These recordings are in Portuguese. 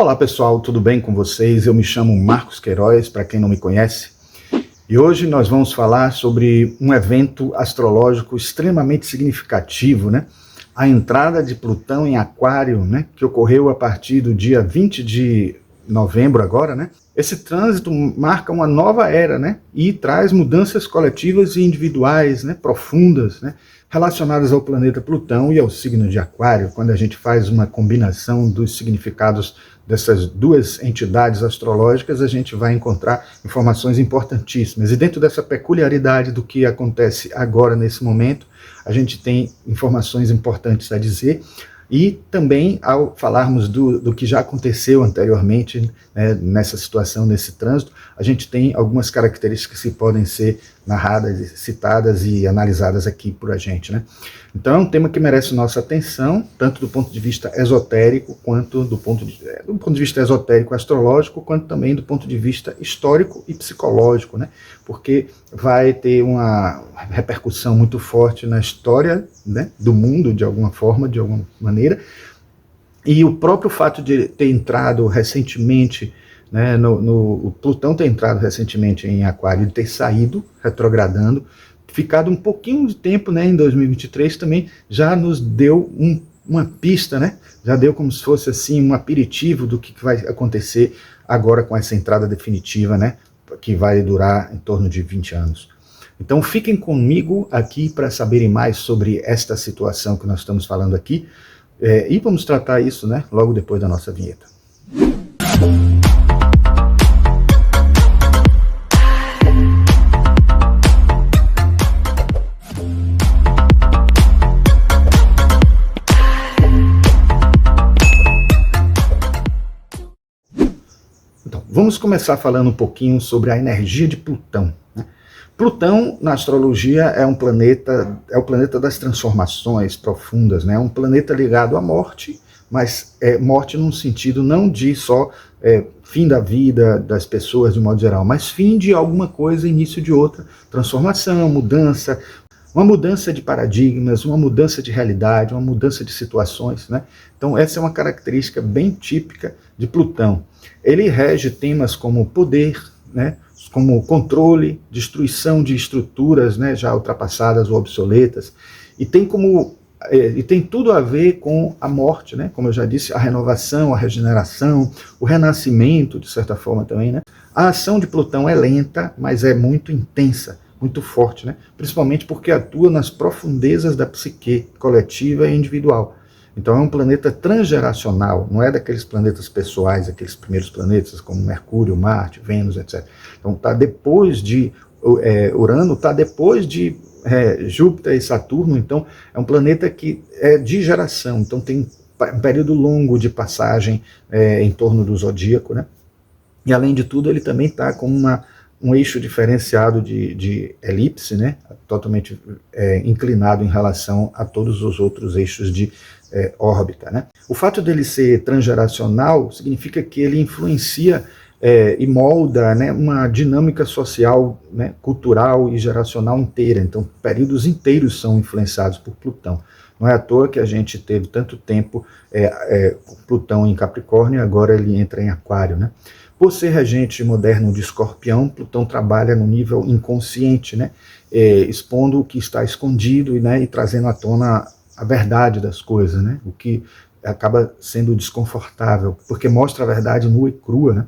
Olá pessoal, tudo bem com vocês? Eu me chamo Marcos Queiroz, para quem não me conhece, e hoje nós vamos falar sobre um evento astrológico extremamente significativo, né? A entrada de Plutão em Aquário, né? Que ocorreu a partir do dia 20 de novembro agora, né? Esse trânsito marca uma nova era, né? E traz mudanças coletivas e individuais, né? Profundas, né? Relacionadas ao planeta Plutão e ao signo de Aquário. Quando a gente faz uma combinação dos significados dessas duas entidades astrológicas, a gente vai encontrar informações importantíssimas. E dentro dessa peculiaridade do que acontece agora, nesse momento, a gente tem informações importantes a dizer. E também, ao falarmos do que já aconteceu anteriormente, né, nessa situação, nesse trânsito, a gente tem algumas características que podem ser narradas, citadas e analisadas aqui por a gente, né? Então é um tema que merece nossa atenção, tanto do ponto de vista esotérico, quanto do ponto de vista esotérico astrológico, quanto também do ponto de vista histórico e psicológico, né? Porque vai ter uma repercussão muito forte na história, né, do mundo, de alguma forma, de alguma maneira, e o próprio fato de ter entrado recentemente, né, o Plutão ter entrado recentemente em Aquário e ter saído, retrogradando, ficado um pouquinho de tempo, né, em 2023, também já nos deu uma pista, né, já deu como se fosse assim um aperitivo do que vai acontecer agora com essa entrada definitiva, né, que vai durar em torno de 20 anos. Então fiquem comigo aqui para saberem mais sobre esta situação que nós estamos falando aqui, e vamos tratar isso, né, logo depois da nossa vinheta. Então, vamos começar falando um pouquinho sobre a energia de Plutão, né? Plutão, na astrologia, é o planeta das transformações profundas, né? É um planeta ligado à morte, mas morte num sentido não de só fim da vida das pessoas de modo geral, mas fim de alguma coisa, início de outra, transformação, mudança, uma mudança de paradigmas, uma mudança de realidade, uma mudança de situações, né? Então essa é uma característica bem típica de Plutão. Ele rege temas como poder, né, como controle, destruição de estruturas, né, já ultrapassadas ou obsoletas, e tem tudo a ver com a morte, né, como eu já disse, a renovação, a regeneração, o renascimento, de certa forma também, né. A ação de Plutão é lenta, mas é muito intensa, muito forte, né, principalmente porque atua nas profundezas da psique coletiva e individual. Então é um planeta transgeracional, não é daqueles planetas pessoais, aqueles primeiros planetas como Mercúrio, Marte, Vênus, etc. Então está depois de Urano, está depois de Júpiter e Saturno, então é um planeta que é de geração, então tem um período longo de passagem em torno do zodíaco, né? E além de tudo ele também está com um eixo diferenciado de elipse, né? Totalmente inclinado em relação a todos os outros eixos de órbita, né? O fato dele ser transgeracional significa que ele influencia e molda, né, uma dinâmica social, né, cultural e geracional inteira. Então períodos inteiros são influenciados por Plutão. Não é à toa que a gente teve tanto tempo Plutão em Capricórnio e agora ele entra em Aquário, né? Por ser regente moderno de Escorpião, Plutão trabalha no nível inconsciente, né, expondo o que está escondido, né, e trazendo à tona a verdade das coisas, né, o que acaba sendo desconfortável, porque mostra a verdade nua e crua, né?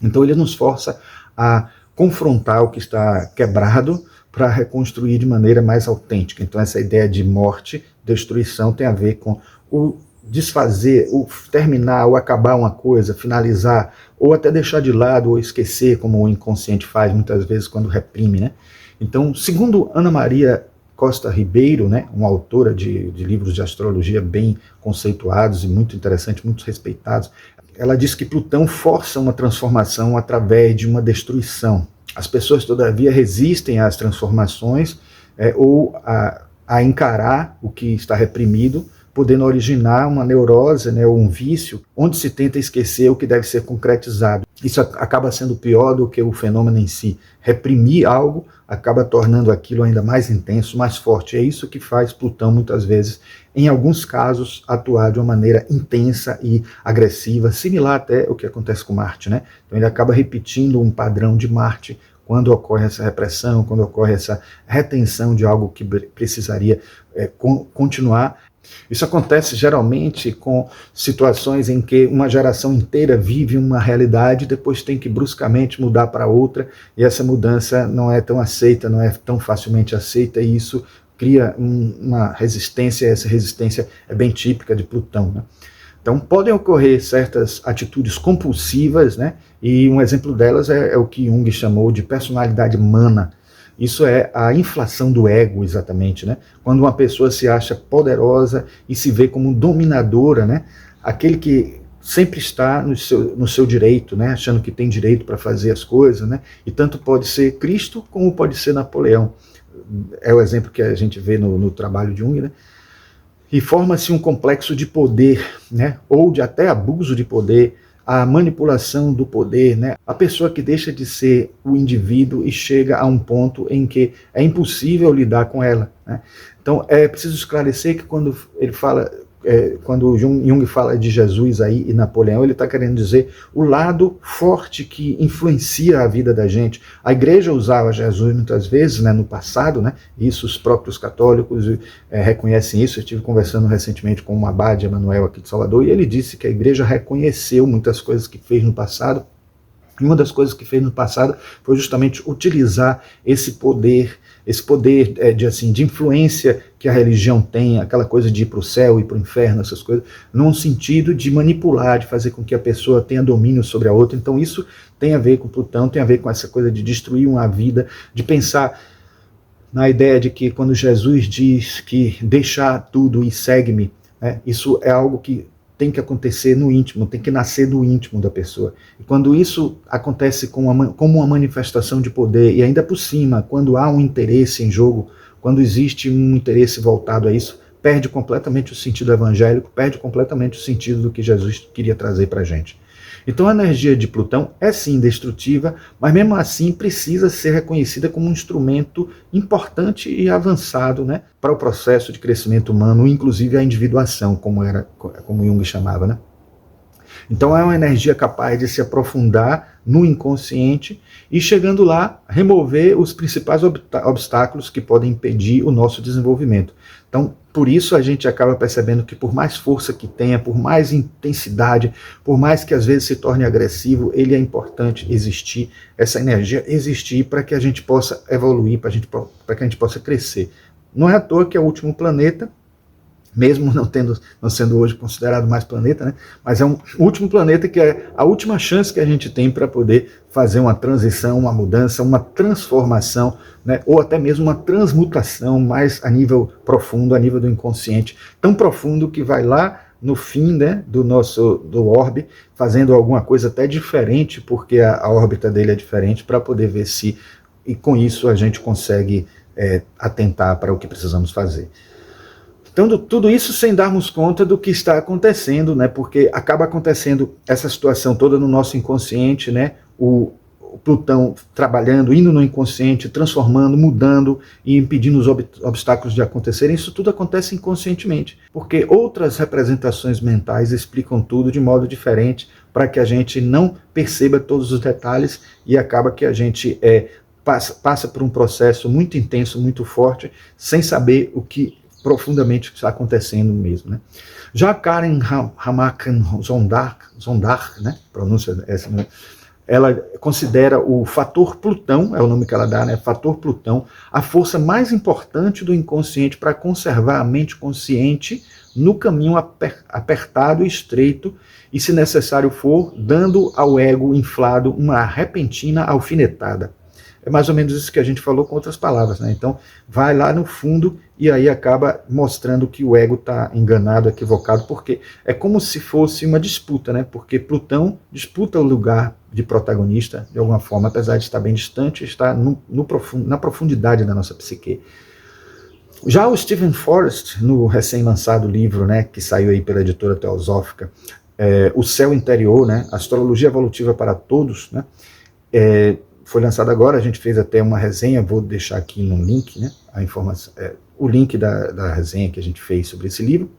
Então ele nos força a confrontar o que está quebrado para reconstruir de maneira mais autêntica. Então essa ideia de morte, destruição tem a ver com o desfazer, o terminar, ou acabar uma coisa, finalizar, ou até deixar de lado, ou esquecer, como o inconsciente faz muitas vezes quando reprime, né? Então, segundo Ana Maria Costa Ribeiro, né, uma autora de livros de astrologia bem conceituados e muito interessantes, muito respeitados, ela diz que Plutão força uma transformação através de uma destruição. As pessoas, todavia, resistem às transformações ou a encarar o que está reprimido, podendo originar uma neurose, né, ou um vício, onde se tenta esquecer o que deve ser concretizado. Isso acaba sendo pior do que o fenômeno em si. Reprimir algo acaba tornando aquilo ainda mais intenso, mais forte. É isso que faz Plutão, muitas vezes, em alguns casos, atuar de uma maneira intensa e agressiva, similar até o que acontece com Marte, né? Então ele acaba repetindo um padrão de Marte quando ocorre essa repressão, quando ocorre essa retenção de algo que precisaria continuar. Isso acontece geralmente com situações em que uma geração inteira vive uma realidade e depois tem que bruscamente mudar para outra, e essa mudança não é tão aceita, não é tão facilmente aceita, e isso cria uma resistência. Essa resistência é bem típica de Plutão, né? Então podem ocorrer certas atitudes compulsivas, né? E um exemplo delas é o que Jung chamou de personalidade mana. Isso é a inflação do ego, exatamente, né? Quando uma pessoa se acha poderosa e se vê como dominadora, né? Aquele que sempre está no seu direito, né? Achando que tem direito para fazer as coisas, né? E tanto pode ser Cristo como pode ser Napoleão. É o exemplo que a gente vê no trabalho de Jung, né? E forma-se um complexo de poder, né? Ou de até abuso de poder, a manipulação do poder, né? A pessoa que deixa de ser o indivíduo e chega a um ponto em que é impossível lidar com ela, né? Então é preciso esclarecer que quando ele fala, quando Jung fala de Jesus aí e Napoleão, ele está querendo dizer o lado forte que influencia a vida da gente. A igreja usava Jesus muitas vezes, né, no passado, né? Isso os próprios católicos reconhecem isso. Eu estive conversando recentemente com um abade, Emanuel, aqui de Salvador, e ele disse que a igreja reconheceu muitas coisas que fez no passado. E uma das coisas que fez no passado foi justamente utilizar esse poder de influência que a religião tem, aquela coisa de ir para o céu e para o inferno, essas coisas, num sentido de manipular, de fazer com que a pessoa tenha domínio sobre a outra. Então isso tem a ver com Plutão, tem a ver com essa coisa de destruir uma vida, de pensar na ideia de que quando Jesus diz que deixar tudo e segue-me, né, isso é algo que tem que acontecer no íntimo, tem que nascer do íntimo da pessoa. E quando isso acontece como uma manifestação de poder, e ainda por cima, quando há um interesse em jogo, quando existe um interesse voltado a isso, perde completamente o sentido evangélico, perde completamente o sentido do que Jesus queria trazer para a gente. Então a energia de Plutão é sim destrutiva, mas mesmo assim precisa ser reconhecida como um instrumento importante e avançado, né, para o processo de crescimento humano, inclusive a individuação, como Jung chamava, né? Então é uma energia capaz de se aprofundar no inconsciente e, chegando lá, remover os principais obstáculos que podem impedir o nosso desenvolvimento. Então, por isso a gente acaba percebendo que, por mais força que tenha, por mais intensidade, por mais que às vezes se torne agressivo, ele é importante existir, essa energia existir para que a gente possa evoluir, para que a gente possa crescer. Não é à toa que é o último planeta, mesmo não sendo hoje considerado mais planeta, né? Mas é um último planeta que é a última chance que a gente tem para poder fazer uma transição, uma mudança, uma transformação, né? Ou até mesmo uma transmutação mais a nível profundo, a nível do inconsciente, tão profundo que vai lá no fim, né, do orbe, fazendo alguma coisa até diferente, porque a órbita dele é diferente, para poder ver se, e com isso a gente consegue atentar para o que precisamos fazer. Então, tudo isso sem darmos conta do que está acontecendo, né? Porque acaba acontecendo essa situação toda no nosso inconsciente, né? O Plutão trabalhando, indo no inconsciente, transformando, mudando e impedindo os obstáculos de acontecerem. Isso tudo acontece inconscientemente, porque outras representações mentais explicam tudo de modo diferente para que a gente não perceba todos os detalhes e acaba que a gente passa por um processo muito intenso, muito forte, sem saber o que profundamente está acontecendo mesmo, né? Já Karen Hamakan Zondar, né? Pronúncia essa, né? Ela considera o fator Plutão, é o nome que ela dá, né? Fator Plutão, a força mais importante do inconsciente para conservar a mente consciente no caminho apertado e estreito, e, se necessário for, dando ao ego inflado uma repentina alfinetada. É mais ou menos isso que a gente falou com outras palavras, né? Então, vai lá no fundo e aí acaba mostrando que o ego está enganado, equivocado, porque é como se fosse uma disputa, né? Porque Plutão disputa o lugar de protagonista, de alguma forma, apesar de estar bem distante, está na profundidade da nossa psique. Já o Stephen Forrest, no recém-lançado livro, né, que saiu aí pela editora Teosófica, O Céu Interior, né, Astrologia Evolutiva para Todos, né, foi lançado agora, a gente fez até uma resenha, vou deixar aqui no link, né, a informação, o link da resenha que a gente fez sobre esse livro.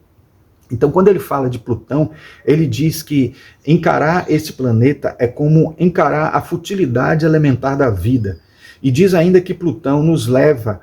Então, quando ele fala de Plutão, ele diz que encarar esse planeta é como encarar a futilidade elementar da vida. E diz ainda que Plutão nos leva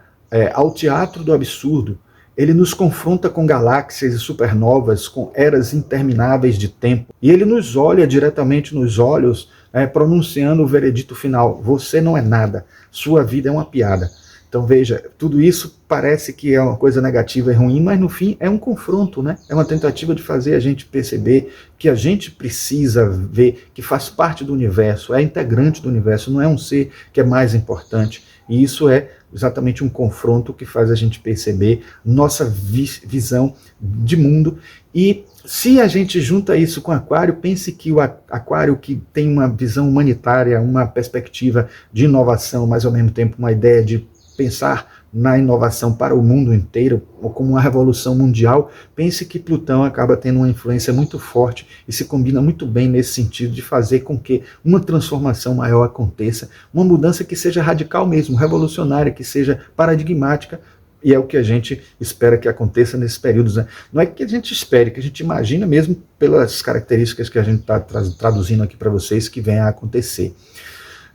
ao teatro do absurdo. Ele nos confronta com galáxias e supernovas, com eras intermináveis de tempo. E ele nos olha diretamente nos olhos, pronunciando o veredito final: você não é nada, sua vida é uma piada. Então veja, tudo isso parece que é uma coisa negativa e ruim, mas no fim é um confronto, né? É uma tentativa de fazer a gente perceber que a gente precisa ver que faz parte do universo, é integrante do universo, não é um ser que é mais importante. E isso é exatamente um confronto que faz a gente perceber nossa visão de mundo. E se a gente junta isso com Aquário, pense que o Aquário, que tem uma visão humanitária, uma perspectiva de inovação, mas ao mesmo tempo uma ideia de pensar na inovação para o mundo inteiro, ou como uma revolução mundial, pense que Plutão acaba tendo uma influência muito forte e se combina muito bem nesse sentido de fazer com que uma transformação maior aconteça, uma mudança que seja radical mesmo, revolucionária, que seja paradigmática, e é o que a gente espera que aconteça nesses períodos, né? Não é que a gente espere, que a gente imagina mesmo pelas características que a gente está traduzindo aqui para vocês que venha a acontecer.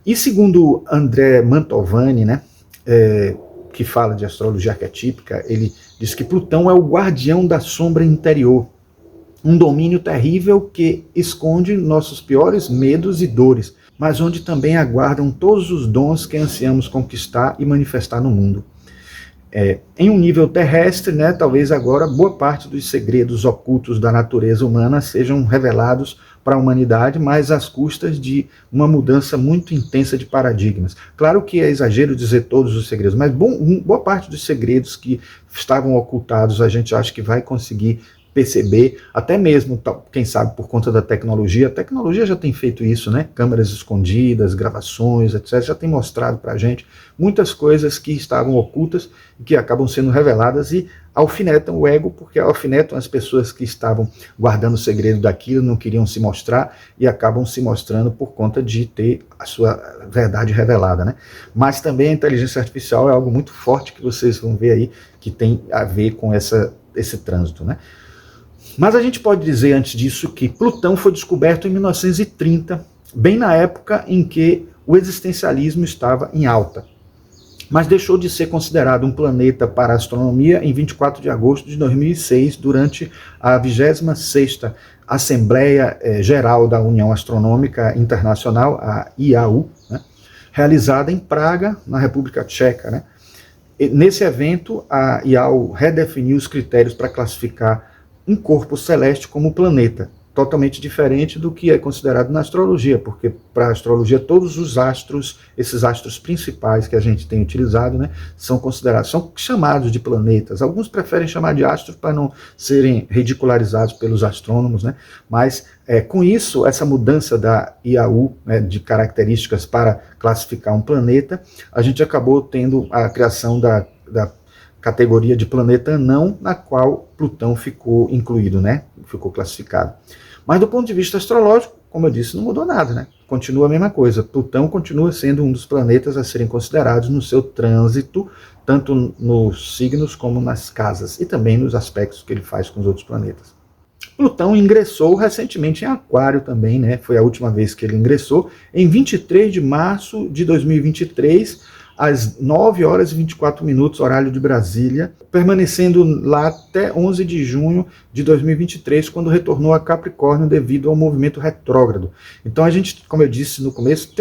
E segundo André Mantovani, né, que fala de astrologia arquetípica, ele diz que Plutão é o guardião da sombra interior, um domínio terrível que esconde nossos piores medos e dores, mas onde também aguardam todos os dons que ansiamos conquistar e manifestar no mundo. Em um nível terrestre, né, talvez agora boa parte dos segredos ocultos da natureza humana sejam revelados para a humanidade, mas às custas de uma mudança muito intensa de paradigmas. Claro que é exagero dizer todos os segredos, mas boa parte dos segredos que estavam ocultados a gente acha que vai conseguir perceber, até mesmo, quem sabe, por conta da tecnologia. A tecnologia já tem feito isso, né? Câmeras escondidas, gravações, etc. Já tem mostrado para a gente muitas coisas que estavam ocultas e que acabam sendo reveladas e alfinetam o ego, porque alfinetam as pessoas que estavam guardando o segredo daquilo, não queriam se mostrar e acabam se mostrando por conta de ter a sua verdade revelada, né? Mas também a inteligência artificial é algo muito forte que vocês vão ver aí, que tem a ver com esse trânsito, né? Mas a gente pode dizer antes disso que Plutão foi descoberto em 1930, bem na época em que o existencialismo estava em alta. Mas deixou de ser considerado um planeta para a astronomia em 24 de agosto de 2006, durante a 26ª Assembleia Geral da União Astronômica Internacional, a IAU, né, realizada em Praga, na República Tcheca, né. Nesse evento, a IAU redefiniu os critérios para classificar um corpo celeste como planeta, totalmente diferente do que é considerado na astrologia, porque para a astrologia todos os astros, esses astros principais que a gente tem utilizado, né, são chamados de planetas. Alguns preferem chamar de astros para não serem ridicularizados pelos astrônomos, né, mas com isso, essa mudança da IAU, né, de características para classificar um planeta, a gente acabou tendo a criação da categoria de planeta anão, na qual Plutão ficou incluído, né? Ficou classificado. Mas do ponto de vista astrológico, como eu disse, não mudou nada, né? Continua a mesma coisa. Plutão continua sendo um dos planetas a serem considerados no seu trânsito, tanto nos signos como nas casas, e também nos aspectos que ele faz com os outros planetas. Plutão ingressou recentemente em Aquário também, né? Foi a última vez que ele ingressou, em 23 de março de 2023, às 9 horas e 24 minutos, horário de Brasília, permanecendo lá até 11 de junho de 2023, quando retornou a Capricórnio devido ao movimento retrógrado. Então a gente, como eu disse no começo,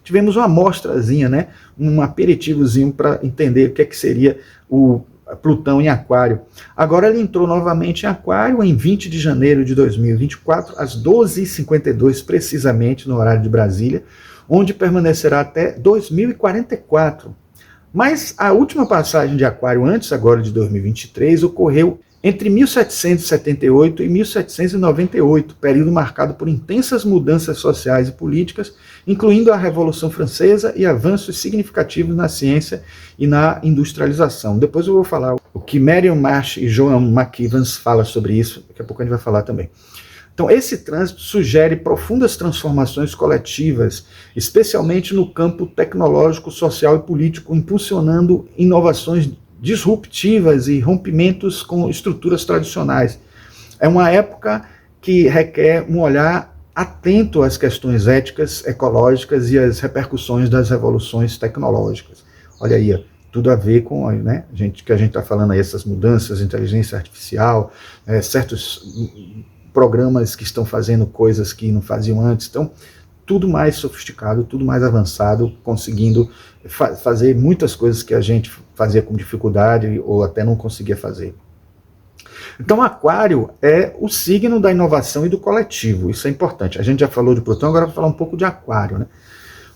tivemos uma amostrazinha, né, um aperitivozinho para entender o que seria o Plutão em Aquário. Agora ele entrou novamente em Aquário em 20 de janeiro de 2024, às 12h52 precisamente, no horário de Brasília, onde permanecerá até 2044. Mas a última passagem de Aquário, antes agora de 2023, ocorreu Entre 1778 e 1798, período marcado por intensas mudanças sociais e políticas, incluindo a Revolução Francesa e avanços significativos na ciência e na industrialização. Depois eu vou falar o que Marion Marsh e Joan McEvans falam sobre isso, daqui a pouco a gente vai falar também. Então, esse trânsito sugere profundas transformações coletivas, especialmente no campo tecnológico, social e político, impulsionando inovações disruptivas e rompimentos com estruturas tradicionais. É uma época que requer um olhar atento às questões éticas, ecológicas e às repercussões das revoluções tecnológicas. Olha aí, tudo a ver com, né, que a gente está falando aí, essas mudanças, inteligência artificial, certos programas que estão fazendo coisas que não faziam antes. Então, tudo mais sofisticado, tudo mais avançado, conseguindo fazer muitas coisas que a gente fazia com dificuldade ou até não conseguia fazer. Então, Aquário é o signo da inovação e do coletivo, isso é importante. A gente já falou de Plutão, agora vou falar um pouco de Aquário, né?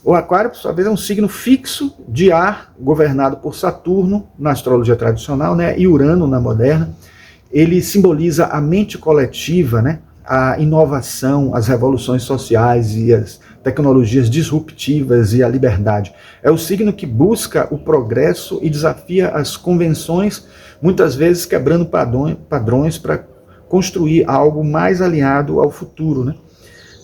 O Aquário, por sua vez, é um signo fixo de ar, governado por Saturno, na astrologia tradicional, né, e Urano, na moderna. Ele simboliza a mente coletiva, né, a inovação, as revoluções sociais e as tecnologias disruptivas e a liberdade. É o signo que busca o progresso e desafia as convenções, muitas vezes quebrando padrões para construir algo mais alinhado ao futuro, né?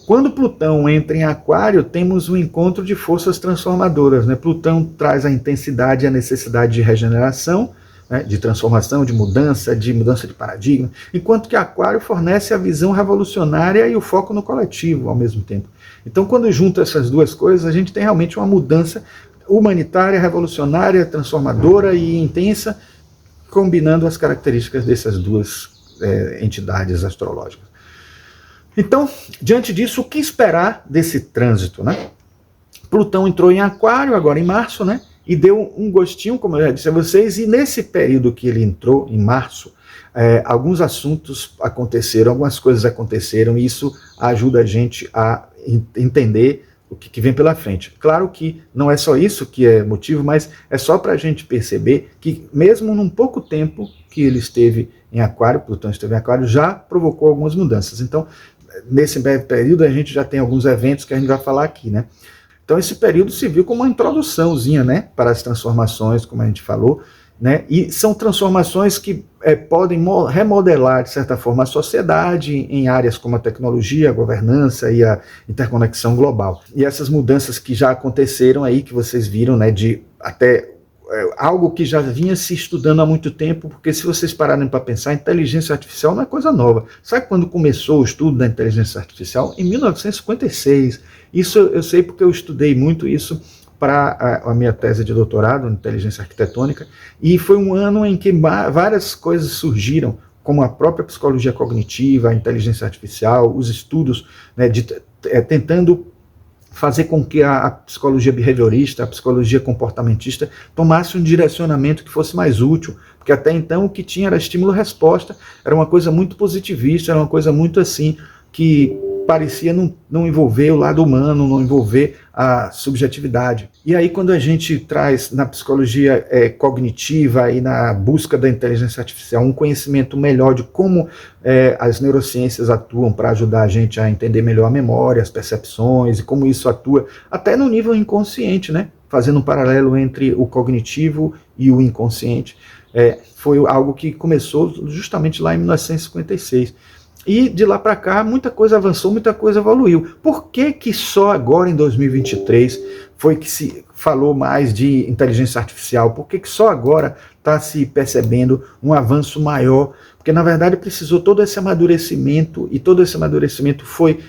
Quando Plutão entra em Aquário, temos um encontro de forças transformadoras, né? Plutão traz a intensidade e a necessidade de regeneração, né, de transformação, de mudança de paradigma, enquanto que Aquário fornece a visão revolucionária e o foco no coletivo ao mesmo tempo. Então, quando junta essas duas coisas, a gente tem realmente uma mudança humanitária, revolucionária, transformadora e intensa, combinando as características dessas duas entidades astrológicas. Então, diante disso, o que esperar desse trânsito, né? Plutão entrou em Aquário, agora em março, né? E deu um gostinho, como eu já disse a vocês, e nesse período que ele entrou, em março, alguns assuntos aconteceram, algumas coisas aconteceram, e isso ajuda a gente a entender o que vem pela frente. Claro que não é só isso que é motivo, mas é só para a gente perceber que mesmo num pouco tempo que ele esteve em Aquário, Plutão esteve em Aquário, já provocou algumas mudanças. Então, nesse breve período, a gente já tem alguns eventos que a gente vai falar aqui, né? Então, esse período se viu como uma introduçãozinha, né, para as transformações, como a gente falou, né? E são transformações que podem remodelar, de certa forma, a sociedade em áreas como a tecnologia, a governança e a interconexão global. E essas mudanças que já aconteceram aí, que vocês viram, né, de até algo que já vinha se estudando há muito tempo, porque se vocês pararem para pensar, inteligência artificial não é coisa nova. Sabe quando começou o estudo da inteligência artificial? Em 1956. Isso eu sei porque eu estudei muito isso para a minha tese de doutorado em inteligência arquitetônica, e foi um ano em que várias coisas surgiram, como a própria psicologia cognitiva, a inteligência artificial, os estudos, né, tentando fazer com que a psicologia behaviorista, a psicologia comportamentista tomasse um direcionamento que fosse mais útil, porque até então o que tinha era estímulo-resposta, era uma coisa muito positivista, era uma coisa muito assim, que parecia não envolver o lado humano, não envolver a subjetividade. E aí quando a gente traz na psicologia cognitiva e na busca da inteligência artificial um conhecimento melhor de como as neurociências atuam para ajudar a gente a entender melhor a memória, as percepções e como isso atua até no nível inconsciente, né? Fazendo um paralelo entre o cognitivo e o inconsciente, foi algo que começou justamente lá em 1956. E de lá para cá, muita coisa avançou, muita coisa evoluiu. Por que só agora em 2023 foi que se falou mais de inteligência artificial? Por que só agora está se percebendo um avanço maior? Porque, na verdade, precisou todo esse amadurecimento, e todo esse amadurecimento foi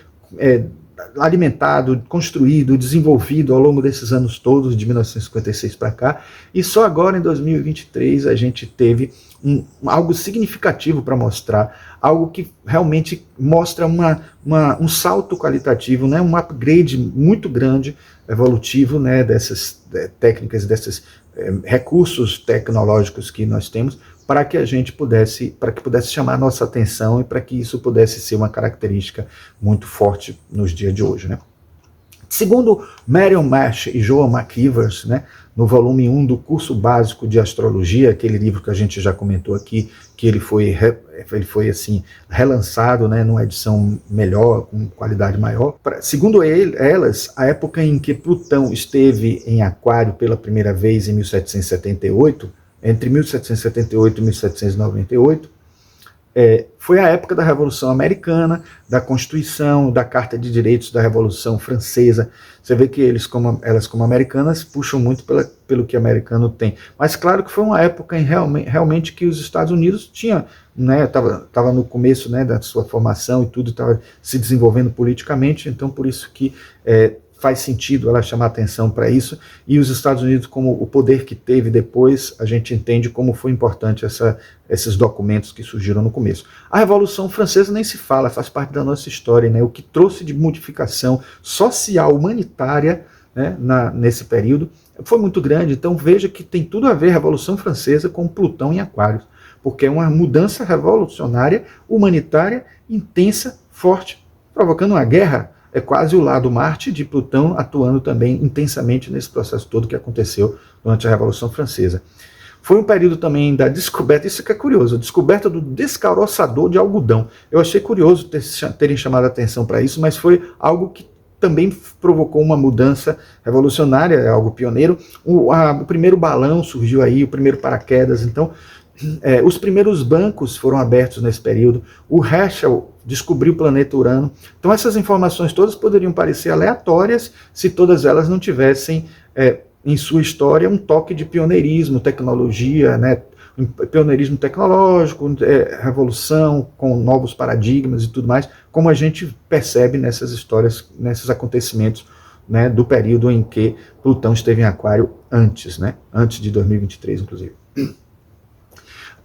alimentado, construído, desenvolvido ao longo desses anos todos, de 1956 para cá, e só agora em 2023 a gente teve algo significativo para mostrar, algo que realmente mostra um salto qualitativo, né, um upgrade muito grande, evolutivo, né, dessas técnicas, desses recursos tecnológicos que nós temos, para que pudesse chamar a nossa atenção e para que isso pudesse ser uma característica muito forte nos dias de hoje, né? Segundo Marion Marsh e Joan McEvans, né, no volume 1 do curso básico de astrologia, aquele livro que a gente já comentou aqui, que ele foi assim, relançado, né, numa edição melhor, com qualidade maior. Segundo elas, a época em que Plutão esteve em Aquário pela primeira vez, em 1778, entre 1778 e 1798, foi a época da Revolução Americana, da Constituição, da Carta de Direitos da Revolução Francesa. Você vê que elas como americanas puxam muito pelo que americano tem. Mas claro que foi uma época realmente que os Estados Unidos tinha, né, tava no começo, né, da sua formação e tudo, estava se desenvolvendo politicamente, então por isso que faz sentido ela chamar atenção para isso, e os Estados Unidos, como o poder que teve depois, a gente entende como foi importante esses documentos que surgiram no começo. A Revolução Francesa nem se fala, faz parte da nossa história, né? O que trouxe de modificação social, humanitária, né, nesse período, foi muito grande. Então veja que tem tudo a ver a Revolução Francesa com Plutão em Aquário, porque é uma mudança revolucionária, humanitária, intensa, forte, provocando uma guerra. É quase o lado Marte de Plutão atuando também intensamente nesse processo todo que aconteceu durante a Revolução Francesa. Foi um período também da descoberta, isso que é curioso, a descoberta do descaroçador de algodão. Eu achei curioso terem chamado a atenção para isso, mas foi algo que também provocou uma mudança revolucionária, é algo pioneiro. O primeiro balão surgiu aí, o primeiro paraquedas, então os primeiros bancos foram abertos nesse período. O Herschel descobriu o planeta Urano. Então essas informações todas poderiam parecer aleatórias se todas elas não tivessem em sua história um toque de pioneirismo, tecnologia, né? Pioneirismo tecnológico, revolução com novos paradigmas e tudo mais, como a gente percebe nessas histórias, nesses acontecimentos, né, do período em que Plutão esteve em Aquário antes, né? Antes de 2023, inclusive.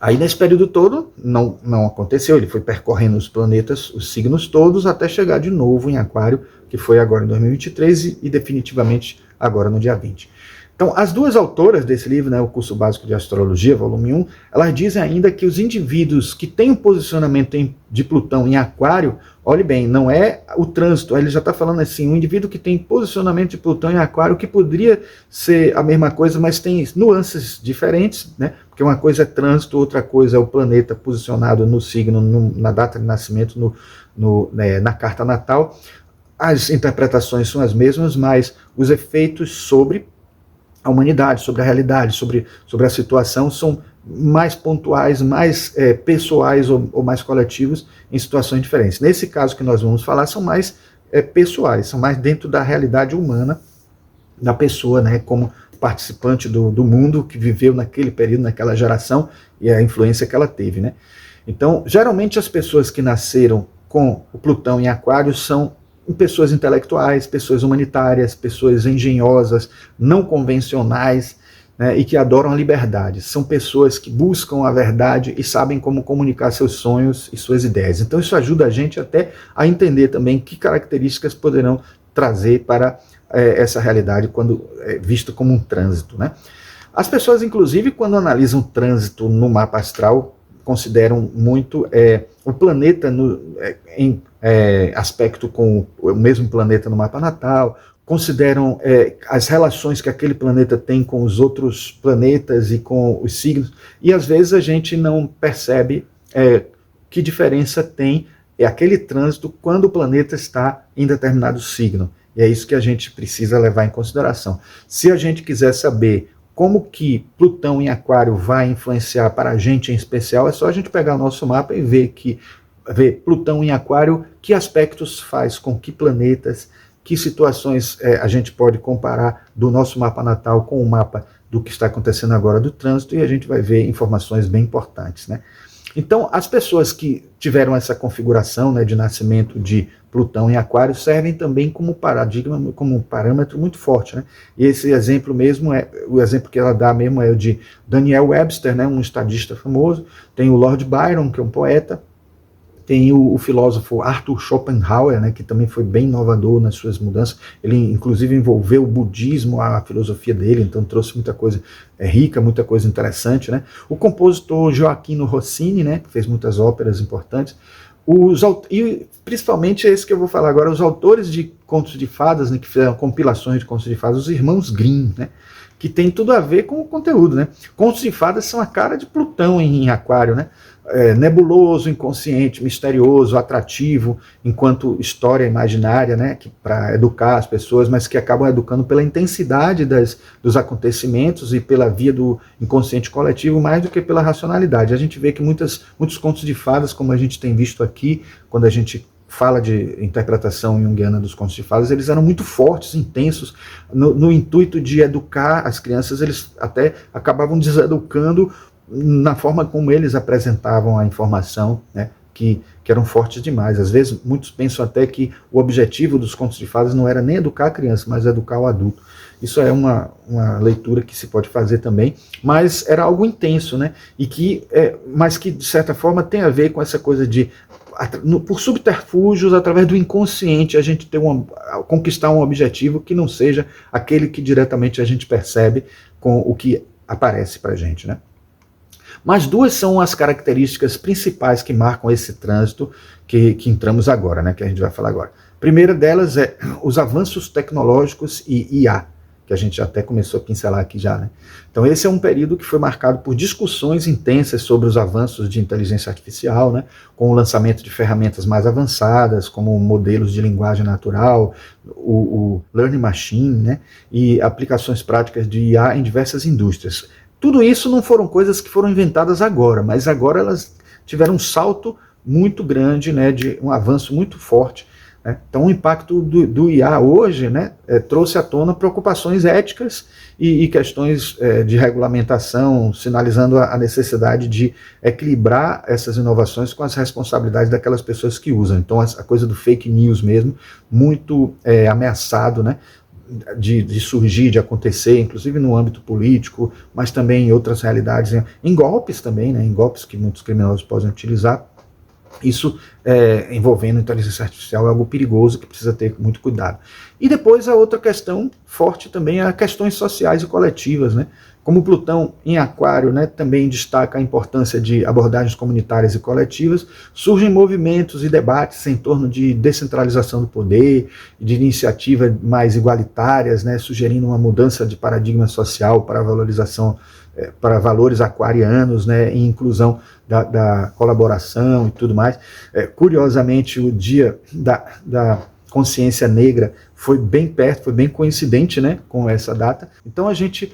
Aí nesse período todo não aconteceu, ele foi percorrendo os planetas, os signos todos, até chegar de novo em Aquário, que foi agora em 2023 e definitivamente agora no dia 20. Então, as duas autoras desse livro, né, o Curso Básico de Astrologia, volume 1, elas dizem ainda que os indivíduos que têm um posicionamento de Plutão em Aquário, olhe bem, não é o trânsito, ele já está falando assim, um indivíduo que tem posicionamento de Plutão em Aquário, que poderia ser a mesma coisa, mas tem nuances diferentes, né, porque uma coisa é trânsito, outra coisa é o planeta posicionado no signo, na data de nascimento, na carta natal. As interpretações são as mesmas, mas os efeitos sobre a humanidade, sobre a realidade, sobre a situação, são mais pontuais, mais pessoais ou mais coletivos em situações diferentes. Nesse caso que nós vamos falar, são mais pessoais, são mais dentro da realidade humana da pessoa, né, como participante do mundo que viveu naquele período, naquela geração, e a influência que ela teve, né? Então, geralmente as pessoas que nasceram com o Plutão em Aquário são pessoas intelectuais, pessoas humanitárias, pessoas engenhosas, não convencionais, né, e que adoram a liberdade. São pessoas que buscam a verdade e sabem como comunicar seus sonhos e suas ideias. Então isso ajuda a gente até a entender também que características poderão trazer para essa realidade quando vista como um trânsito, né? As pessoas, inclusive, quando analisam o trânsito no mapa astral, consideram muito o planeta em aspecto com o mesmo planeta no mapa natal, consideram as relações que aquele planeta tem com os outros planetas e com os signos, e às vezes a gente não percebe que diferença tem aquele trânsito quando o planeta está em determinado signo. E é isso que a gente precisa levar em consideração. Se a gente quiser saber como que Plutão em Aquário vai influenciar para a gente em especial, é só a gente pegar o nosso mapa e ver Plutão em Aquário, que aspectos faz com que planetas, que situações a gente pode comparar do nosso mapa natal com o mapa do que está acontecendo agora do trânsito, e a gente vai ver informações bem importantes, né? Então, as pessoas que tiveram essa configuração, né, de nascimento de Plutão em Aquário servem também como paradigma, como um parâmetro muito forte, né? E esse exemplo mesmo o exemplo que ela dá mesmo é o de Daniel Webster, né, um estadista famoso. Tem o Lord Byron, que é um poeta. Tem o filósofo Arthur Schopenhauer, né, que também foi bem inovador nas suas mudanças. Ele, inclusive, envolveu o budismo, a filosofia dele, então trouxe muita coisa rica, muita coisa interessante, né? O compositor Gioachino Rossini, né, que fez muitas óperas importantes. E principalmente esse que eu vou falar agora, os autores de contos de fadas, né, que fizeram compilações de contos de fadas, os irmãos Grimm, né, que tem tudo a ver com o conteúdo, né? Contos de fadas são a cara de Plutão em Aquário, né? Nebuloso, inconsciente, misterioso, atrativo, enquanto história imaginária, né, para educar as pessoas, mas que acabam educando pela intensidade dos acontecimentos e pela via do inconsciente coletivo, mais do que pela racionalidade. A gente vê que muitos contos de fadas, como a gente tem visto aqui, quando a gente fala de interpretação junguiana dos contos de fadas, eles eram muito fortes, intensos, no intuito de educar as crianças. Eles até acabavam deseducando na forma como eles apresentavam a informação, né, que eram fortes demais. Às vezes, muitos pensam até que o objetivo dos contos de fadas não era nem educar a criança, mas educar o adulto. Isso é uma leitura que se pode fazer também, mas era algo intenso, né, mas que, de certa forma, tem a ver com essa coisa de, por subterfúgios, através do inconsciente, a gente conquistar um objetivo que não seja aquele que diretamente a gente percebe com o que aparece para a gente, né. Mas duas são as características principais que marcam esse trânsito que entramos agora, né, que a gente vai falar agora. A primeira delas é os avanços tecnológicos e IA, que a gente até começou a pincelar aqui já, né? Então esse é um período que foi marcado por discussões intensas sobre os avanços de inteligência artificial, né, com o lançamento de ferramentas mais avançadas, como modelos de linguagem natural, o Learning Machine, né, e aplicações práticas de IA em diversas indústrias. Tudo isso não foram coisas que foram inventadas agora, mas agora elas tiveram um salto muito grande, né, de um avanço muito forte, né? Então o impacto do IA hoje, né, trouxe à tona preocupações éticas e questões de regulamentação, sinalizando a necessidade de equilibrar essas inovações com as responsabilidades daquelas pessoas que usam. Então a coisa do fake news mesmo, muito ameaçado, né, de surgir, de acontecer, inclusive no âmbito político, mas também em outras realidades, em golpes também, né, em golpes que muitos criminosos podem utilizar. Isso envolvendo inteligência artificial é algo perigoso que precisa ter muito cuidado. E depois a outra questão forte também é as questões sociais e coletivas, né? Como Plutão em Aquário, né, também destaca a importância de abordagens comunitárias e coletivas, surgem movimentos e debates em torno de descentralização do poder, de iniciativas mais igualitárias, né, sugerindo uma mudança de paradigma social para a valorização, para valores aquarianos, né, e inclusão da colaboração e tudo mais. Curiosamente, o dia da consciência negra foi bem perto, foi bem coincidente, né, com essa data. Então a gente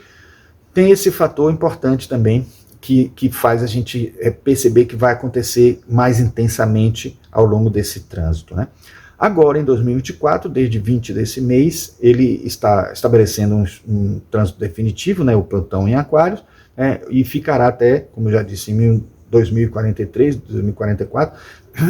tem esse fator importante também, que faz a gente perceber que vai acontecer mais intensamente ao longo desse trânsito, né? Agora, em 2024, desde 20 desse mês, ele está estabelecendo um trânsito definitivo, né, o Plutão em Aquários, e ficará até, como eu já disse, em 2043, 2044,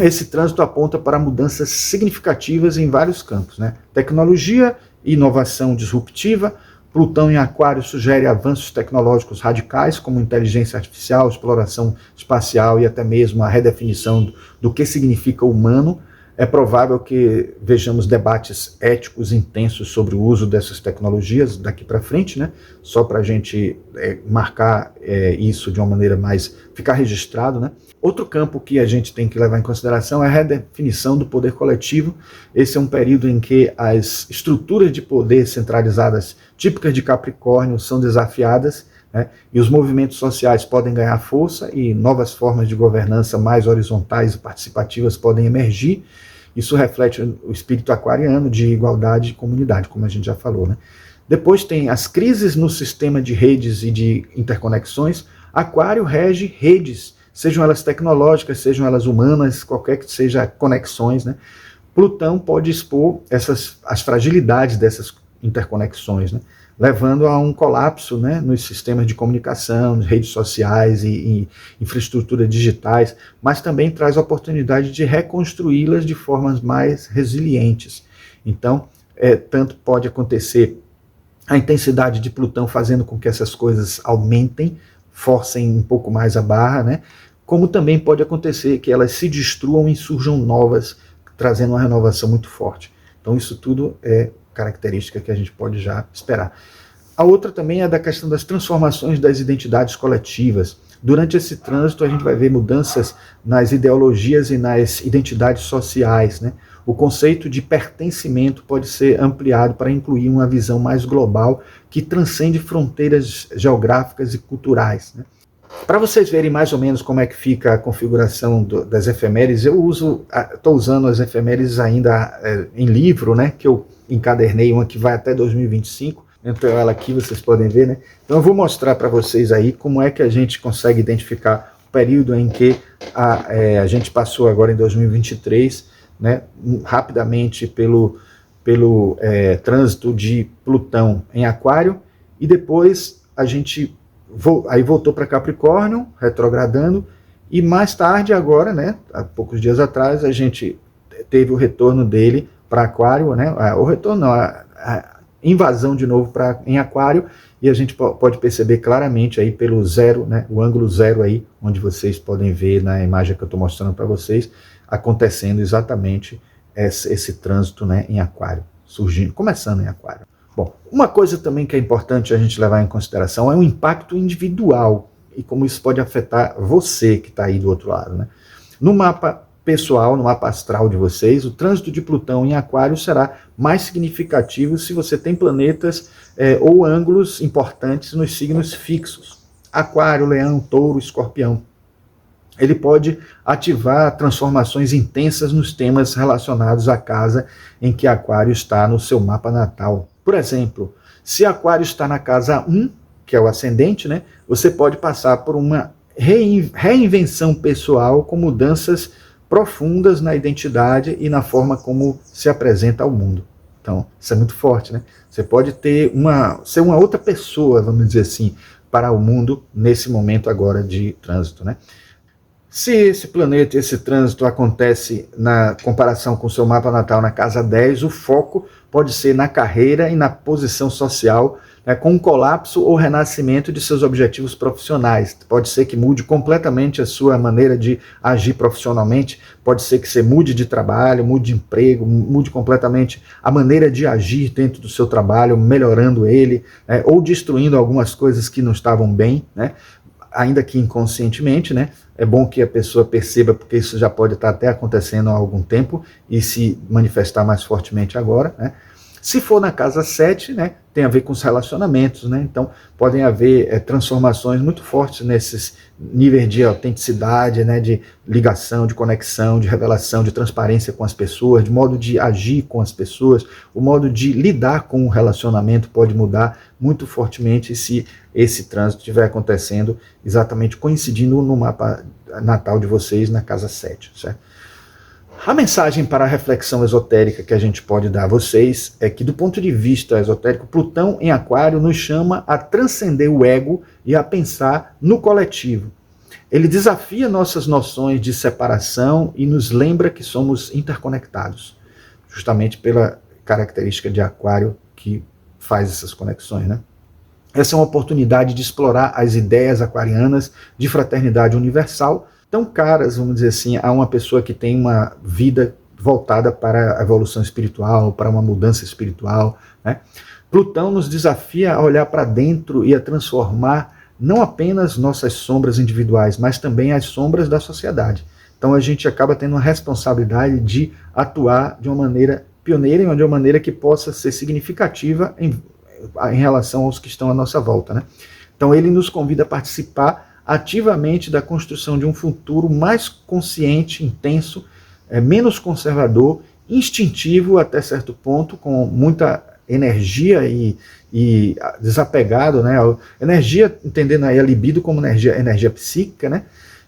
esse trânsito aponta para mudanças significativas em vários campos, né? Tecnologia, inovação disruptiva. Plutão em Aquário sugere avanços tecnológicos radicais, como inteligência artificial, exploração espacial e até mesmo a redefinição do que significa humano. É provável que vejamos debates éticos intensos sobre o uso dessas tecnologias daqui para frente, né? Só para a gente marcar isso de uma maneira mais, ficar registrado, né? Outro campo que a gente tem que levar em consideração é a redefinição do poder coletivo. Esse é um período em que as estruturas de poder centralizadas típicas de Capricórnio são desafiadas, né? E os movimentos sociais podem ganhar força e novas formas de governança mais horizontais e participativas podem emergir. Isso reflete o espírito aquariano de igualdade e comunidade, como a gente já falou, né? Depois tem as crises no sistema de redes e de interconexões. Aquário rege redes, sejam elas tecnológicas, sejam elas humanas, qualquer que seja conexões, né? Plutão pode expor as fragilidades dessas interconexões, né, levando a um colapso, né, nos sistemas de comunicação, redes sociais e infraestruturas digitais, mas também traz a oportunidade de reconstruí-las de formas mais resilientes. Então, tanto pode acontecer a intensidade de Plutão fazendo com que essas coisas aumentem, forcem um pouco mais a barra, né, como também pode acontecer que elas se destruam e surjam novas, trazendo uma renovação muito forte. Então isso tudo é característica que a gente pode já esperar. A outra também é da questão das transformações das identidades coletivas. Durante esse trânsito a gente vai ver mudanças nas ideologias e nas identidades sociais, né? o conceito de pertencimento pode ser ampliado para incluir uma visão mais global que transcende fronteiras geográficas e culturais, né? Para vocês verem mais ou menos como é que fica a configuração das efemérides, eu estou usando as efemérides ainda em livro, né, que eu encadernei uma que vai até 2025, então ela aqui vocês podem ver, né? Então eu vou mostrar para vocês aí como é que a gente consegue identificar o período em que a gente passou agora em 2023, né, rapidamente pelo trânsito de Plutão em Aquário, e depois a gente aí voltou para Capricórnio, retrogradando, e mais tarde agora, né, há poucos dias atrás, a gente teve o retorno dele para Aquário, né, o retorno não, a invasão de novo em Aquário, e a gente pode perceber claramente aí pelo zero, né, o ângulo zero aí, onde vocês podem ver na imagem que eu estou mostrando para vocês, acontecendo exatamente esse trânsito, né, em Aquário, surgindo, começando em Aquário. Bom, uma coisa também que é importante a gente levar em consideração é o impacto individual e como isso pode afetar você que está aí do outro lado, né? No mapa pessoal, no mapa astral de vocês, o trânsito de Plutão em Aquário será mais significativo se você tem planetas ou ângulos importantes nos signos fixos. Aquário, Leão, Touro, Escorpião. Ele pode ativar transformações intensas nos temas relacionados à casa em que Aquário está no seu mapa natal. Por exemplo, se Aquário está na casa 1, que é o ascendente, né, você pode passar por uma reinvenção pessoal com mudanças profundas na identidade e na forma como se apresenta ao mundo. Então, isso é muito forte, né? Você pode ser uma outra pessoa, vamos dizer assim, para o mundo nesse momento agora de trânsito, né? Se esse planeta, esse trânsito acontece na comparação com o seu mapa natal na casa 10, o foco pode ser na carreira e na posição social, né, com um colapso ou renascimento de seus objetivos profissionais. Pode ser que mude completamente a sua maneira de agir profissionalmente, pode ser que você mude de trabalho, mude de emprego, mude completamente a maneira de agir dentro do seu trabalho, melhorando ele, né, ou destruindo algumas coisas que não estavam bem, né? Ainda que inconscientemente, né? É bom que a pessoa perceba, porque isso já pode estar até acontecendo há algum tempo e se manifestar mais fortemente agora, né? Se for na casa 7, né, tem a ver com os relacionamentos, né? Então podem haver transformações muito fortes nesses níveis de autenticidade, né, de ligação, de conexão, de revelação, de transparência com as pessoas, de modo de agir com as pessoas, o modo de lidar com o relacionamento pode mudar muito fortemente se esse trânsito estiver acontecendo exatamente coincidindo no mapa natal de vocês na casa 7, certo? A mensagem para a reflexão esotérica que a gente pode dar a vocês é que, do ponto de vista esotérico, Plutão em Aquário nos chama a transcender o ego e a pensar no coletivo. Ele desafia nossas noções de separação e nos lembra que somos interconectados, justamente pela característica de Aquário que faz essas conexões, né? Essa é uma oportunidade de explorar as ideias aquarianas de fraternidade universal, tão caras, vamos dizer assim, a uma pessoa que tem uma vida voltada para a evolução espiritual, para uma mudança espiritual, né? Plutão nos desafia a olhar para dentro e a transformar não apenas nossas sombras individuais, mas também as sombras da sociedade. Então a gente acaba tendo uma responsabilidade de atuar de uma maneira pioneira, de uma maneira que possa ser significativa em relação aos que estão à nossa volta, né? Então ele nos convida a participar ativamente da construção de um futuro mais consciente, intenso, menos conservador, instintivo até certo ponto, com muita energia e desapegado, né? Energia, entendendo aí a libido como energia psíquica, né?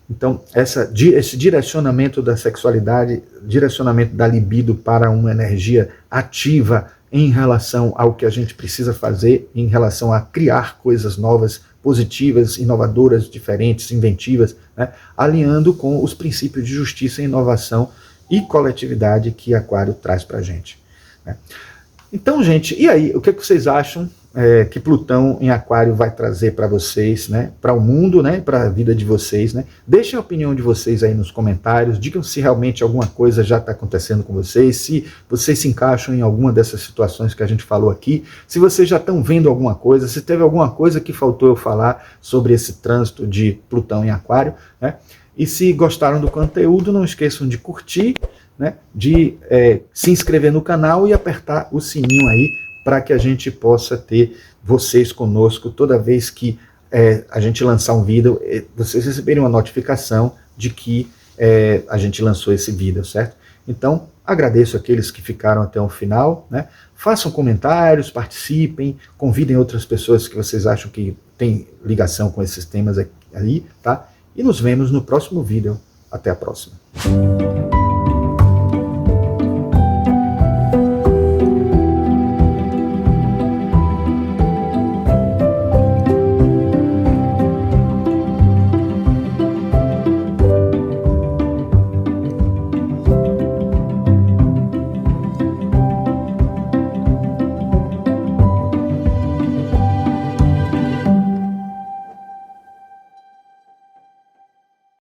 Então, esse direcionamento da sexualidade, direcionamento da libido para uma energia ativa em relação ao que a gente precisa fazer, em relação a criar coisas novas, positivas, inovadoras, diferentes, inventivas, né? Alinhando com os princípios de justiça, inovação e coletividade que Aquário traz para a gente, né? Então, gente, e aí, o que vocês acham que Plutão em Aquário vai trazer para vocês, né, para o mundo, né, para a vida de vocês, né? Deixem a opinião de vocês aí nos comentários, digam se realmente alguma coisa já está acontecendo com vocês, se vocês se encaixam em alguma dessas situações que a gente falou aqui, se vocês já estão vendo alguma coisa, se teve alguma coisa que faltou eu falar sobre esse trânsito de Plutão em Aquário, né? E se gostaram do conteúdo, não esqueçam de curtir, né, de se inscrever no canal e apertar o sininho aí para que a gente possa ter vocês conosco toda vez que a gente lançar um vídeo, vocês receberem uma notificação de que a gente lançou esse vídeo, certo? Então, agradeço aqueles que ficaram até o final, né? Façam comentários, participem, convidem outras pessoas que vocês acham que têm ligação com esses temas aí, tá? E nos vemos no próximo vídeo. Até a próxima.